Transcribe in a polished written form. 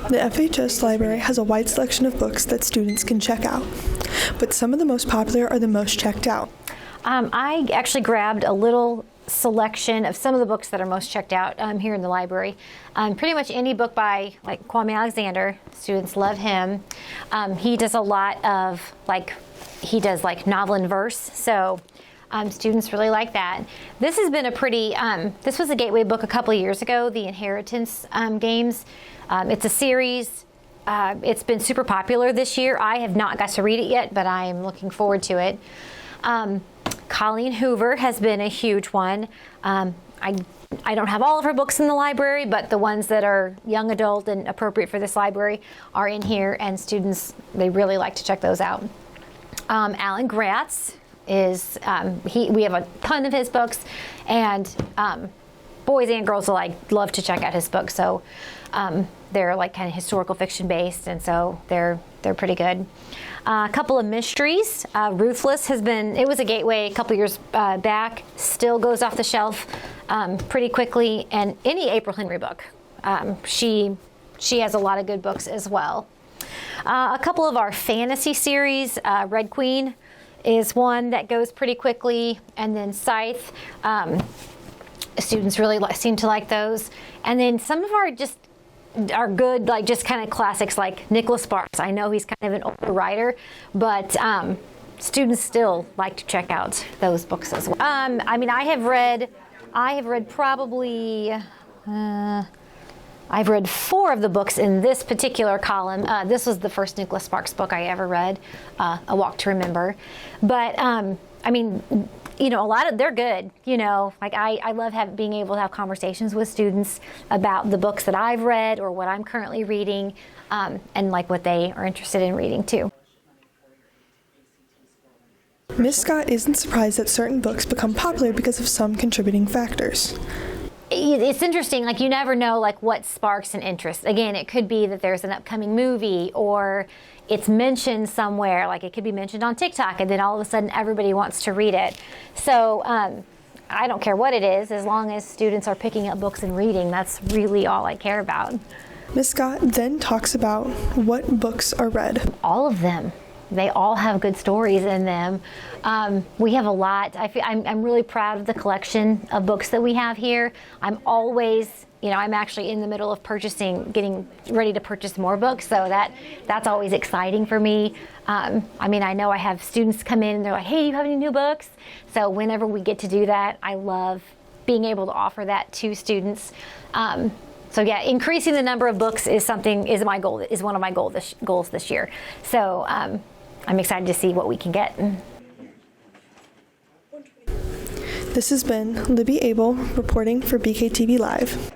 The FHS library has a wide selection of books that students can check out, but some of the most popular are the most checked out. I actually grabbed a little selection of some of the books that are most checked out here in the library. Pretty much any book by like Kwame Alexander, students love him. He does a lot of he does novel and verse, so students really like that. This has been a pretty, this was a gateway book a couple of years ago, The Inheritance Games. It's a series. It's been super popular this year. I have not got to read it yet, but I am looking forward to it. Colleen Hoover has been a huge one. I don't have all of her books in the library, but the ones that are young adult and appropriate for this library are in here, and students, they really like to check those out. Alan Gratz is, we have a ton of his books, and boys and girls alike love to check out his books. So they're kind of historical fiction based, and so they're pretty good. A couple of mysteries. Ruthless has been, it was a gateway a couple years back, still goes off the shelf pretty quickly, and any April Henry book. She has a lot of good books as well. A couple of our fantasy series, Red Queen is one that goes pretty quickly, and then Scythe. Students really seem to like those. And then some of our are good, just kind of classics like Nicholas Sparks. I know he's kind of an older writer, but students still like to check out those books as well. I mean, I have read probably, I've read 4 of the books in this particular column. This was the first Nicholas Sparks book I ever read, A Walk to Remember. But I mean, a lot of, they're good, I love being able to have conversations with students about the books that I've read or what I'm currently reading, and what they are interested in reading too. Ms. Scott isn't surprised that certain books become popular because of some contributing factors. It's interesting, you never know what sparks an interest. Again, it could be that there's an upcoming movie, or it's mentioned somewhere, it could be mentioned on TikTok, and then all of a sudden everybody wants to read it. So I don't care what it is, as long as students are picking up books and reading, that's really all I care about. Ms. Scott then talks about what books are read. All of them. They all have good stories in them. We have a lot. I'm really proud of the collection of books that we have here. I'm always, I'm actually in the middle of getting ready to purchase more books, so that's always exciting for me. I mean, I know I have students come in and they're like, hey, do you have any new books? So whenever we get to do that, I love being able to offer that to students. So yeah, increasing the number of books is my goal, is one of my goals this year. So I'm excited to see what we can get. This has been Libby Abel reporting for BKTV Live.